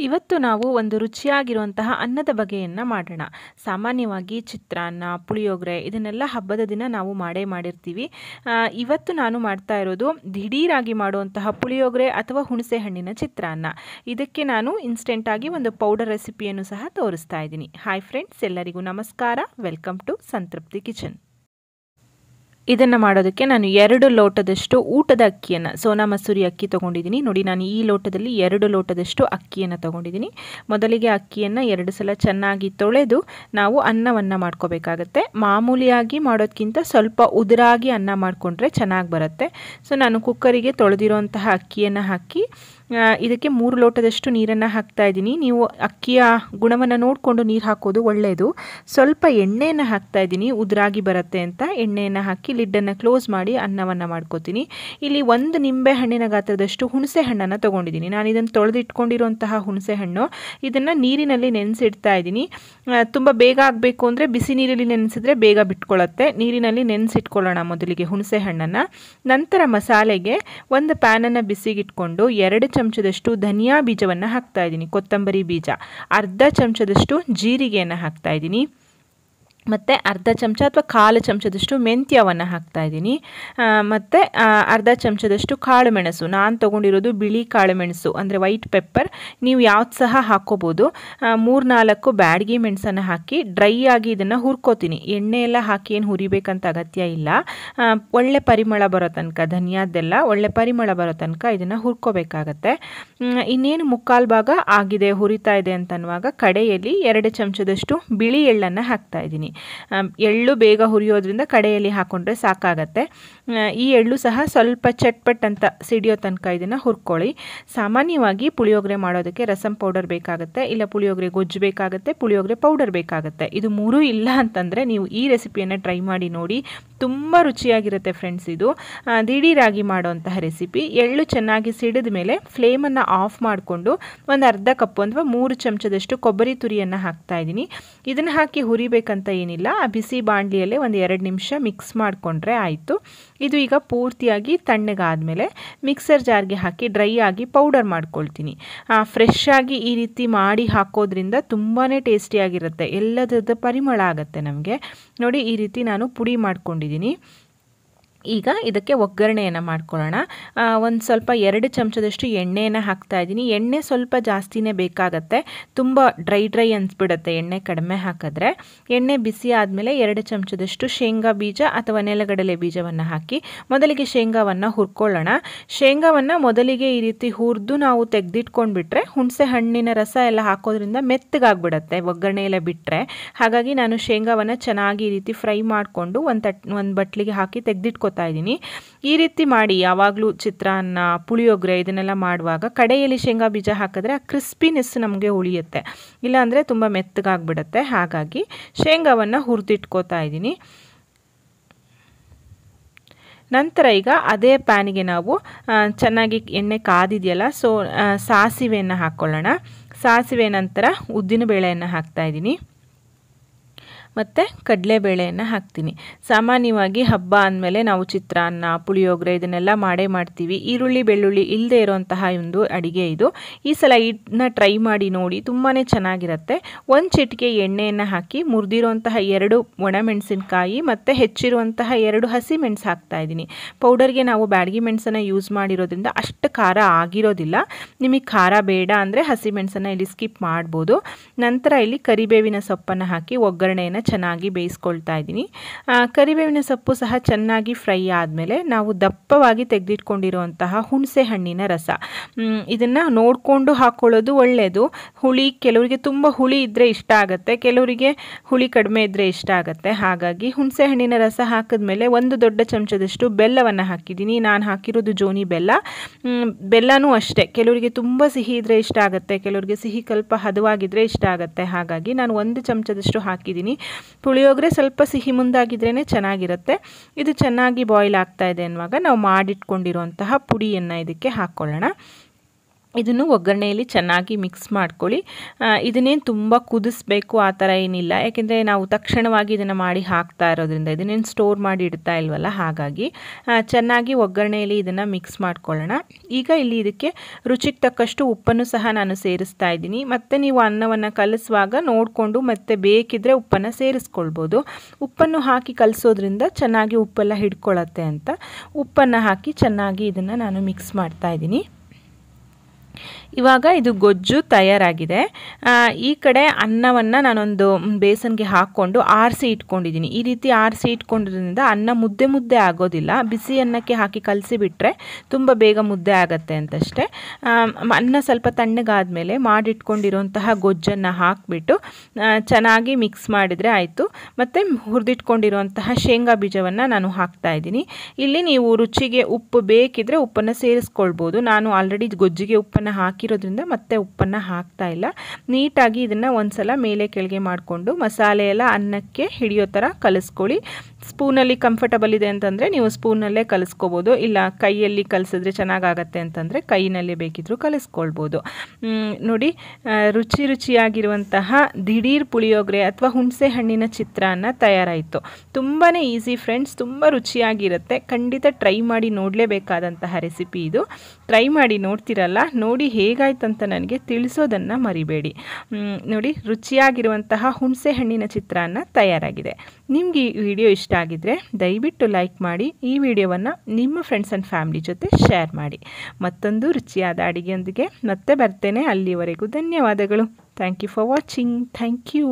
ಇವತ್ತು ನಾವು ಒಂದು ರುಚಿಯಾಗಿರುವಂತಹ ಅನ್ನದ ಬಗೆಯನ್ನು ಮಾಡೋಣ. ಸಾಮಾನ್ಯವಾಗಿ ಚಿತ್ರಾನ್ನ, ಪುಳಿಯೋಗರೆ ಇದನ್ನೆಲ್ಲ ಹಬ್ಬದ ದಿನ ನಾವು ಮಾಡಿರ್ತೀವಿ. ಇವತ್ತು ನಾನು ಮಾಡ್ತಾ ಇರೋದು ದಿಢೀರಾಗಿ ಮಾಡುವಂತಹ ಪುಳಿಯೋಗರೆ ಅಥವಾ ಹುಣಸೆ ಹಣ್ಣಿನ ಚಿತ್ರಾನ್ನ. ಇದಕ್ಕೆ ನಾನು ಇನ್ಸ್ಟೆಂಟಾಗಿ ಒಂದು ಪೌಡರ್ ರೆಸಿಪಿಯನ್ನು ಸಹ ತೋರಿಸ್ತಾ ಇದ್ದೀನಿ. ಹಾಯ್ ಫ್ರೆಂಡ್ಸ್, ಎಲ್ಲರಿಗೂ ನಮಸ್ಕಾರ. ವೆಲ್ಕಮ್ ಟು ಸಂತೃಪ್ತಿ ಕಿಚನ್. ಇದನ್ನು ಮಾಡೋದಕ್ಕೆ ನಾನು 2 ಲೋಟದಷ್ಟು ಊಟದ ಅಕ್ಕಿಯನ್ನು, ಸೋನಾ ಮಸೂರಿ ಅಕ್ಕಿ ತೊಗೊಂಡಿದ್ದೀನಿ. ನೋಡಿ, ನಾನು ಈ ಲೋಟದಲ್ಲಿ 2 ಲೋಟದಷ್ಟು ಅಕ್ಕಿಯನ್ನು ತೊಗೊಂಡಿದ್ದೀನಿ. ಮೊದಲಿಗೆ ಅಕ್ಕಿಯನ್ನು 2 ಸಲ ಚೆನ್ನಾಗಿ ತೊಳೆದು ನಾವು ಅನ್ನವನ್ನು ಮಾಡ್ಕೋಬೇಕಾಗತ್ತೆ. ಮಾಮೂಲಿಯಾಗಿ ಮಾಡೋದಕ್ಕಿಂತ ಸ್ವಲ್ಪ ಉದುರಾಗಿ ಅನ್ನ ಮಾಡಿಕೊಂಡ್ರೆ ಚೆನ್ನಾಗಿ ಬರುತ್ತೆ. ಸೊ ನಾನು ಕುಕ್ಕರಿಗೆ ತೊಳೆದಿರೋಂತಹ ಅಕ್ಕಿಯನ್ನು ಹಾಕಿ ಇದಕ್ಕೆ 3 ಲೋಟದಷ್ಟು ನೀರನ್ನು ಹಾಕ್ತಾ ಇದ್ದೀನಿ. ನೀವು ಅಕ್ಕಿಯ ಗುಣವನ್ನು ನೋಡಿಕೊಂಡು ನೀರು ಹಾಕೋದು ಒಳ್ಳೆಯದು. ಸ್ವಲ್ಪ ಎಣ್ಣೆಯನ್ನು ಹಾಕ್ತಾ ಇದ್ದೀನಿ, ಉದುರಾಗಿ ಬರುತ್ತೆ ಅಂತ. ಎಣ್ಣೆಯನ್ನು ಹಾಕಿ ಲಿಡ್ಡನ್ನು ಕ್ಲೋಸ್ ಮಾಡಿ ಅನ್ನವನ್ನು ಮಾಡ್ಕೋತೀನಿ. ಇಲ್ಲಿ 1 ನಿಂಬೆ ಹಣ್ಣಿನ ಗಾತ್ರದಷ್ಟು ಹುಣಸೆ ಹಣ್ಣನ್ನು ತೊಗೊಂಡಿದ್ದೀನಿ. ನಾನು ಇದನ್ನು ತೊಳೆದಿಟ್ಕೊಂಡಿರುವಂತಹ ಹುಣಸೆ ಹಣ್ಣು, ಇದನ್ನು ನೀರಿನಲ್ಲಿ ನೆನೆಸಿಡ್ತಾ ಇದ್ದೀನಿ. ತುಂಬ ಬೇಗ ಆಗಬೇಕು ಅಂದರೆ ಬಿಸಿ ನೀರಲ್ಲಿ ನೆನೆಸಿದ್ರೆ ಬೇಗ ಬಿಟ್ಕೊಳ್ಳುತ್ತೆ. ನೀರಿನಲ್ಲಿ ನೆನೆಸಿಟ್ಕೊಳ್ಳೋಣ ಮೊದಲಿಗೆ ಹುಣಸೆ ಹಣ್ಣನ್ನು. ನಂತರ ಮಸಾಲೆಗೆ ಒಂದು ಪ್ಯಾನನ್ನು ಬಿಸಿಗಿಟ್ಕೊಂಡು 2 ಚಮಚದಷ್ಟು ಧನಿಯಾ ಬೀಜವನ್ನು ಹಾಕ್ತಾ ಇದ್ದೀನಿ, ಕೊತ್ತಂಬರಿ ಬೀಜ. ಅರ್ಧ ಚಮಚದಷ್ಟು ಜೀರಿಗೆಯನ್ನು ಹಾಕ್ತಾ ಇದ್ದೀನಿ. ಮತ್ತು ಅರ್ಧ ಚಮಚ ಅಥವಾ 1/4 ಚಮಚದಷ್ಟು ಮೆಂತ್ಯವನ್ನು ಹಾಕ್ತಾ ಇದ್ದೀನಿ. ಮತ್ತು ಅರ್ಧ ಚಮಚದಷ್ಟು ಕಾಳು ಮೆಣಸು. ನಾನು ತೊಗೊಂಡಿರೋದು ಬಿಳಿ ಕಾಳು ಮೆಣಸು, ಅಂದರೆ ವೈಟ್ ಪೆಪ್ಪರ್. ನೀವು ಯಾವ್ದು ಸಹ ಹಾಕ್ಕೋಬೋದು. 3-4 ಬ್ಯಾಡಗಿ ಮೆಣಸನ್ನು ಹಾಕಿ ಡ್ರೈ ಆಗಿ ಇದನ್ನು ಹುರ್ಕೋತೀನಿ. ಎಣ್ಣೆ ಎಲ್ಲ ಹಾಕಿ ಏನು ಹುರಿಬೇಕಂತ ಅಗತ್ಯ ಇಲ್ಲ. ಒಳ್ಳೆ ಪರಿಮಳ ಬರೋ ತನಕ, ಧನಿಯಾದ್ದೆಲ್ಲ ಒಳ್ಳೆ ಪರಿಮಳ ಬರೋ ತನಕ ಇದನ್ನು ಹುರ್ಕೋಬೇಕಾಗತ್ತೆ. ಇನ್ನೇನು 3/4 ಭಾಗ ಆಗಿದೆ, ಹುರಿತಾ ಇದೆ ಅಂತನ್ನುವಾಗ ಕಡೆಯಲ್ಲಿ 2 ಚಮಚದಷ್ಟು ಬಿಳಿ ಎಳ್ಳನ್ನು ಹಾಕ್ತಾ ಇದ್ದೀನಿ. ಎಳ್ಳು ಬೇಗ ಹುರಿಯೋದ್ರಿಂದ ಕಡೆಯಲ್ಲಿ ಹಾಕೊಂಡ್ರೆ ಸಾಕಾಗತ್ತೆ. ಈ ಎಳ್ಳು ಸಹ ಸ್ವಲ್ಪ ಚಟ್ಪಟ್ ಅಂತ ಸಿಡಿಯೋ ತನಕ ಇದನ್ನು ಹುರ್ಕೊಳ್ಳಿ. ಸಾಮಾನ್ಯವಾಗಿ ಪುಳಿಯೋಗರೆ ಮಾಡೋದಕ್ಕೆ ರಸಂ ಪೌಡರ್ ಬೇಕಾಗುತ್ತೆ, ಇಲ್ಲ ಪುಳಿಯೋಗರೆ ಗೊಜ್ಜು ಬೇಕಾಗುತ್ತೆ, ಪುಳಿಯೋಗರೆ ಪೌಡರ್ ಬೇಕಾಗುತ್ತೆ. ಇದು 3 ಇಲ್ಲ ಅಂತಂದರೆ ನೀವು ಈ ರೆಸಿಪಿಯನ್ನು ಟ್ರೈ ಮಾಡಿ ನೋಡಿ, ತುಂಬ ರುಚಿಯಾಗಿರುತ್ತೆ ಫ್ರೆಂಡ್ಸ್. ಇದು ದಿಢೀರಾಗಿ ಮಾಡೋವಂತಹ ರೆಸಿಪಿ. ಎಳ್ಳು ಚೆನ್ನಾಗಿ ಸಿಡಿದ ಮೇಲೆ ಫ್ಲೇಮನ್ನು ಆಫ್ ಮಾಡಿಕೊಂಡು ಒಂದು ಅರ್ಧ ಕಪ್ಪು ಅಥವಾ 3 ಚಮಚದಷ್ಟು ಕೊಬ್ಬರಿ ತುರಿಯನ್ನು ಹಾಕ್ತಾ ಇದ್ದೀನಿ. ಇದನ್ನು ಹಾಕಿ ಹುರಿಬೇಕಂತ ಏನಿಲ್ಲ. ಆ ಬಿಸಿ ಬಾಣಲಿಯಲ್ಲೇ ಒಂದು 2 ನಿಮಿಷ ಮಿಕ್ಸ್ ಮಾಡಿಕೊಂಡ್ರೆ ಆಯಿತು. ಇದು ಈಗ ಪೂರ್ತಿಯಾಗಿ ತಣ್ಣಗಾದಮೇಲೆ ಮಿಕ್ಸರ್ ಜಾರ್ಗೆ ಹಾಕಿ ಡ್ರೈ ಆಗಿ ಪೌಡರ್ ಮಾಡ್ಕೊಳ್ತೀನಿ. ಫ್ರೆಶ್ ಆಗಿ ಈ ರೀತಿ ಮಾಡಿ ಹಾಕೋದ್ರಿಂದ ತುಂಬಾ ಟೇಸ್ಟಿಯಾಗಿರುತ್ತೆ, ಎಲ್ಲದರದ ಪರಿಮಳ ಆಗುತ್ತೆ ನಮಗೆ. ನೋಡಿ, ಈ ರೀತಿ ನಾನು ಪುಡಿ ಮಾಡ್ಕೊಂಡಿದ್ದೀನಿ. ಈಗ ಇದಕ್ಕೆ ಒಗ್ಗರಣೆಯನ್ನು ಮಾಡ್ಕೊಳ್ಳೋಣ. ಒಂದು ಸ್ವಲ್ಪ 2 ಚಮಚದಷ್ಟು ಎಣ್ಣೆಯನ್ನು ಹಾಕ್ತಾ ಇದ್ದೀನಿ. ಎಣ್ಣೆ ಸ್ವಲ್ಪ ಜಾಸ್ತಿನೇ ಬೇಕಾಗತ್ತೆ, ತುಂಬ ಡ್ರೈ ಅನಿಸ್ಬಿಡುತ್ತೆ ಎಣ್ಣೆ ಕಡಿಮೆ ಹಾಕಿದ್ರೆ. ಎಣ್ಣೆ ಬಿಸಿ ಆದಮೇಲೆ 2 ಚಮಚದಷ್ಟು ಶೇಂಗಾ ಬೀಜ ಅಥವಾ ನೆಲಗಡಲೆ ಬೀಜವನ್ನು ಹಾಕಿ ಮೊದಲಿಗೆ ಶೇಂಗಾವನ್ನು ಹುರ್ಕೊಳ್ಳೋಣ. ಶೇಂಗಾವನ್ನು ಮೊದಲಿಗೆ ಈ ರೀತಿ ಹುರಿದು ನಾವು ತೆಗೆದಿಟ್ಕೊಂಡ್ಬಿಟ್ರೆ ಹುಣಸೆ ಹಣ್ಣಿನ ರಸ ಎಲ್ಲ ಹಾಕೋದ್ರಿಂದ ಮೆತ್ತಗಾಗ್ಬಿಡುತ್ತೆ ಒಗ್ಗರಣೆಯಲ್ಲೇ ಬಿಟ್ಟರೆ. ಹಾಗಾಗಿ ನಾನು ಶೇಂಗಾವನ್ನು ಚೆನ್ನಾಗಿ ಈ ರೀತಿ ಫ್ರೈ ಮಾಡಿಕೊಂಡು ಒಂದು ಬಟ್ಲಿಗೆ ಹಾಕಿ ತೆಗೆದಿಟ್ಕೊತೀನಿ. ಈ ರೀತಿ ಮಾಡಿ ಯಾವಾಗಲೂ ಚಿತ್ರಾನ್ನ, ಪುಳಿಯೋಗರೆ ಇದನ್ನೆಲ್ಲ ಮಾಡುವಾಗ ಕಡೆಯಲ್ಲಿ ಶೇಂಗಾ ಬೀಜ ಹಾಕಿದ್ರೆ ಆ ಕ್ರಿಸ್ಪಿನೆಸ್ ನಮಗೆ ಉಳಿಯುತ್ತೆ, ಇಲ್ಲಾಂದರೆ ತುಂಬ ಮೆತ್ತಗಾಗ್ಬಿಡುತ್ತೆ. ಹಾಗಾಗಿ ಶೇಂಗಾವನ್ನು ಹುರಿದಿಟ್ಕೋತಾ ಇದ್ದೀನಿ. ನಂತರ ಈಗ ಅದೇ ಪ್ಯಾನಿಗೆ ನಾವು ಚೆನ್ನಾಗಿ ಎಣ್ಣೆ ಕಾದಿದೆಯಲ್ಲ, ಸೊ ಸಾಸಿವೆಯನ್ನು ಹಾಕ್ಕೊಳ್ಳೋಣ. ಸಾಸಿವೆ ನಂತರ ಉದ್ದಿನಬೇಳೆಯನ್ನು ಹಾಕ್ತಾ ಇದ್ದೀನಿ ಮತ್ತು ಕಡಲೆಬೇಳೆಯನ್ನು ಹಾಕ್ತೀನಿ. ಸಾಮಾನ್ಯವಾಗಿ ಹಬ್ಬ ಅಂದಮೇಲೆ ನಾವು ಚಿತ್ರಾನ್ನ, ಪುಳಿಯೋಗರೆ ಇದನ್ನೆಲ್ಲ ಮಾಡ್ತೀವಿ. ಈರುಳ್ಳಿ ಬೆಳ್ಳುಳ್ಳಿ ಇಲ್ಲದೆ ಇರೋಂತಹ ಒಂದು ಅಡಿಗೆ ಇದು. ಈ ಸಲ ಇದನ್ನ ಟ್ರೈ ಮಾಡಿ ನೋಡಿ, ತುಂಬಾ ಚೆನ್ನಾಗಿರುತ್ತೆ. 1 ಚಿಟಿಕೆ ಎಣ್ಣೆಯನ್ನು ಹಾಕಿ ಮುರಿದಿರುವಂತಹ 2 ಒಣಮೆಣಸಿನಕಾಯಿ ಮತ್ತು ಹೆಚ್ಚಿರುವಂತಹ 2 ಹಸಿಮೆಣಸು ಹಾಕ್ತಾ ಇದ್ದೀನಿ. ಪೌಡರ್ಗೆ ನಾವು ಬ್ಯಾಡಗಿ ಮೆಣಸನ್ನು ಯೂಸ್ ಮಾಡಿರೋದ್ರಿಂದ ಅಷ್ಟು ಖಾರ ಆಗಿರೋದಿಲ್ಲ. ನಿಮಗೆ ಖಾರ ಬೇಡ ಅಂದರೆ ಹಸಿಮೆಣಸನ್ನು ಇಲ್ಲಿ ಸ್ಕಿಪ್ ಮಾಡ್ಬೋದು. ನಂತರ ಇಲ್ಲಿ ಕರಿಬೇವಿನ ಸೊಪ್ಪನ್ನು ಹಾಕಿ ಒಗ್ಗರಣೆಯನ್ನು ಚೆನ್ನಾಗಿ ಬೇಯಿಸ್ಕೊಳ್ತಾ ಇದ್ದೀನಿ. ಕರಿಬೇವಿನ ಸೊಪ್ಪು ಸಹ ಚೆನ್ನಾಗಿ ಫ್ರೈ ಆದಮೇಲೆ ನಾವು ದಪ್ಪವಾಗಿ ತೆಗೆದಿಟ್ಕೊಂಡಿರುವಂತಹ ಹುಣಸೆ ಹಣ್ಣಿನ ರಸ, ಇದನ್ನು ನೋಡಿಕೊಂಡು ಹಾಕ್ಕೊಳ್ಳೋದು ಒಳ್ಳೆಯದು. ಹುಳಿ ಕೆಲವರಿಗೆ ತುಂಬ ಹುಳಿ ಇದ್ದರೆ ಇಷ್ಟ ಆಗುತ್ತೆ, ಕೆಲವರಿಗೆ ಹುಳಿ ಕಡಿಮೆ ಇದ್ದರೆ ಇಷ್ಟ ಆಗುತ್ತೆ. ಹಾಗಾಗಿ ಹುಣಸೆ ಹಣ್ಣಿನ ರಸ ಹಾಕಿದ್ಮೇಲೆ 1 ದೊಡ್ಡ ಚಮಚದಷ್ಟು ಬೆಲ್ಲವನ್ನು ಹಾಕಿದ್ದೀನಿ. ನಾನು ಹಾಕಿರೋದು ಜೋನಿ ಬೆಲ್ಲ. ಬೆಲ್ಲನೂ ಅಷ್ಟೇ, ಕೆಲವರಿಗೆ ತುಂಬ ಸಿಹಿ ಇದ್ದರೆ ಇಷ್ಟ ಆಗುತ್ತೆ, ಕೆಲವರಿಗೆ ಸಿಹಿ ಸ್ವಲ್ಪ ಹದವಾಗಿದ್ದರೆ ಇಷ್ಟ ಆಗುತ್ತೆ. ಹಾಗಾಗಿ ನಾನು 1 ಚಮಚದಷ್ಟು ಹಾಕಿದ್ದೀನಿ. ಪುಳಿಯೋಗರೆ ಸ್ವಲ್ಪ ಸಿಹಿ ಮುಂದಾಗಿದ್ರೇ ಚೆನ್ನಾಗಿರುತ್ತೆ. ಇದು ಚೆನ್ನಾಗಿ ಬಾಯ್ಲ್ ಆಗ್ತಾ ಇದೆ ಅನ್ನುವಾಗ ನಾವು ಮಾಡಿಟ್ಕೊಂಡಿರುವಂತಹ ಪುಡಿಯನ್ನು ಇದಕ್ಕೆ ಹಾಕ್ಕೊಳ್ಳೋಣ. ಇದನ್ನು ಒಗ್ಗರಣೆಯಲ್ಲಿ ಚೆನ್ನಾಗಿ ಮಿಕ್ಸ್ ಮಾಡ್ಕೊಳ್ಳಿ. ಇದನ್ನೇನು ತುಂಬ ಕುದಿಸ್ಬೇಕು ಆ ಥರ ಏನಿಲ್ಲ, ಯಾಕೆಂದರೆ ನಾವು ತಕ್ಷಣವಾಗಿ ಇದನ್ನು ಮಾಡಿ ಹಾಕ್ತಾ ಇರೋದ್ರಿಂದ, ಇದನ್ನೇನು ಸ್ಟೋರ್ ಮಾಡಿ ಇಡ್ತಾ ಇಲ್ವಲ್ಲ, ಹಾಗಾಗಿ ಚೆನ್ನಾಗಿ ಒಗ್ಗರಣೆಯಲ್ಲಿ ಇದನ್ನು ಮಿಕ್ಸ್ ಮಾಡ್ಕೊಳ್ಳೋಣ. ಈಗ ಇಲ್ಲಿ ಇದಕ್ಕೆ ರುಚಿಗೆ ತಕ್ಕಷ್ಟು ಉಪ್ಪನ್ನು ಸಹ ನಾನು ಸೇರಿಸ್ತಾ ಇದ್ದೀನಿ. ಮತ್ತು ನೀವು ಅನ್ನವನ್ನು ಕಲಿಸುವಾಗ ನೋಡಿಕೊಂಡು ಮತ್ತೆ ಬೇಕಿದ್ದರೆ ಉಪ್ಪನ್ನು ಸೇರಿಸ್ಕೊಳ್ಬೋದು. ಉಪ್ಪನ್ನು ಹಾಕಿ ಕಲಿಸೋದ್ರಿಂದ ಚೆನ್ನಾಗಿ ಉಪ್ಪೆಲ್ಲ ಹಿಡ್ಕೊಳ್ಳುತ್ತೆ ಅಂತ ಉಪ್ಪನ್ನು ಹಾಕಿ ಚೆನ್ನಾಗಿ ಇದನ್ನು ನಾನು ಮಿಕ್ಸ್ ಮಾಡ್ತಾ ಇದ್ದೀನಿ. ಇವಾಗ ಇದು ಗೊಜ್ಜು ತಯಾರಾಗಿದೆ. ಈ ಕಡೆ ಅನ್ನವನ್ನು ನಾನೊಂದು ಬೇಸನ್ಗೆ ಹಾಕ್ಕೊಂಡು ಆರಿಸಿ ಇಟ್ಕೊಂಡಿದ್ದೀನಿ. ಈ ರೀತಿ ಆರಿಸಿ ಇಟ್ಕೊಂಡಿರೋದ್ರಿಂದ ಅನ್ನ ಮುದ್ದೆ ಮುದ್ದೆ ಆಗೋದಿಲ್ಲ. ಬಿಸಿ ಅನ್ನಕ್ಕೆ ಹಾಕಿ ಕಲಸಿಬಿಟ್ರೆ ತುಂಬ ಬೇಗ ಮುದ್ದೆ ಆಗುತ್ತೆ ಅಂತಷ್ಟೇ. ಅನ್ನ ಸ್ವಲ್ಪ ತಣ್ಣಗಾದ್ಮೇಲೆ ಮಾಡಿಟ್ಕೊಂಡಿರೋಂತಹ ಗೊಜ್ಜನ್ನು ಹಾಕಿಬಿಟ್ಟು ಚೆನ್ನಾಗಿ ಮಿಕ್ಸ್ ಮಾಡಿದರೆ ಆಯಿತು. ಮತ್ತು ಹುರಿದಿಟ್ಕೊಂಡಿರುವಂತಹ ಶೇಂಗಾ ಬೀಜವನ್ನು ನಾನು ಹಾಕ್ತಾ ಇದ್ದೀನಿ. ಇಲ್ಲಿ ನೀವು ರುಚಿಗೆ ಉಪ್ಪು ಬೇಕಿದ್ರೆ ಉಪ್ಪನ್ನು ಸೇರಿಸ್ಕೊಳ್ಬೋದು. ನಾನು ಆಲ್ರೆಡಿ ಗೊಜ್ಜಿಗೆ ಉಪ್ಪನ್ನು ಹಾಕಿರೋದ್ರಿಂದ ಮತ್ತೆ ಉಪ್ಪನ್ನು ಹಾಕ್ತಾ ಇಲ್ಲ. ನೀಟಾಗಿ ಇದನ್ನು ಒಂದ್ಸಲ ಮೇಲೆ ಕೆಳಗೆ ಮಾಡಿಕೊಂಡು ಮಸಾಲೆ ಎಲ್ಲ ಅನ್ನಕ್ಕೆ ಹಿಡಿಯೋ ಥರ ಕಲಿಸ್ಕೊಳ್ಳಿ. ಸ್ಪೂನಲ್ಲಿ ಕಂಫರ್ಟಬಲ್ ಇದೆ ಅಂತಂದರೆ ನೀವು ಸ್ಪೂನಲ್ಲೇ ಕಲಿಸ್ಕೋಬೋದು, ಇಲ್ಲ ಕೈಯಲ್ಲಿ ಕಲಿಸಿದ್ರೆ ಚೆನ್ನಾಗಾಗತ್ತೆ ಅಂತಂದರೆ ಕೈನಲ್ಲೇ ಬೇಕಿದ್ರೂ ಕಲಿಸ್ಕೊಳ್ಬೋದು. ನೋಡಿ, ರುಚಿಯಾಗಿರುವಂತಹ ದಿಢೀರ್ ಪುಳಿಯೋಗರೆ ಅಥವಾ ಹುಣಸೆ ಹಣ್ಣಿನ ಚಿತ್ರಾನ್ನ ತಯಾರಾಯಿತು. ತುಂಬಾ ಈಸಿ ಫ್ರೆಂಡ್ಸ್, ತುಂಬ ರುಚಿಯಾಗಿರುತ್ತೆ. ಖಂಡಿತ ಟ್ರೈ ಮಾಡಿ ನೋಡಲೇಬೇಕಾದಂತಹ ರೆಸಿಪಿ ಇದು. ಟ್ರೈ ಮಾಡಿ ನೋಡ್ತಿರಲ್ಲ, ನೋಡಿ ಹೇಗಾಯ್ತಂತ ನನಗೆ ತಿಳಿಸೋದನ್ನು ಮರಿಬೇಡಿ. ನೋಡಿ, ರುಚಿಯಾಗಿರುವಂತಹ ಹುಣಸೆ ಹಣ್ಣಿನ ಚಿತ್ರಾನ್ನ ತಯಾರಾಗಿದೆ. ನಿಮಗೆ ಈ ವಿಡಿಯೋ ಇಷ್ಟ ಆಗಿದ್ರೆ ದಯವಿಟ್ಟು ಲೈಕ್ ಮಾಡಿ. ಈ ವಿಡಿಯೋವನ್ನು ನಿಮ್ಮ ಫ್ರೆಂಡ್ಸ್ ಆ್ಯಂಡ್ ಫ್ಯಾಮಿಲಿ ಜೊತೆ ಶೇರ್ ಮಾಡಿ. ಮತ್ತೊಂದು ರುಚಿಯಾದ ಅಡುಗೆಯೊಂದಿಗೆ ಮತ್ತೆ ಬರ್ತೇನೆ. ಅಲ್ಲಿವರೆಗೂ ಧನ್ಯವಾದಗಳು. Thank you for watching. Thank you.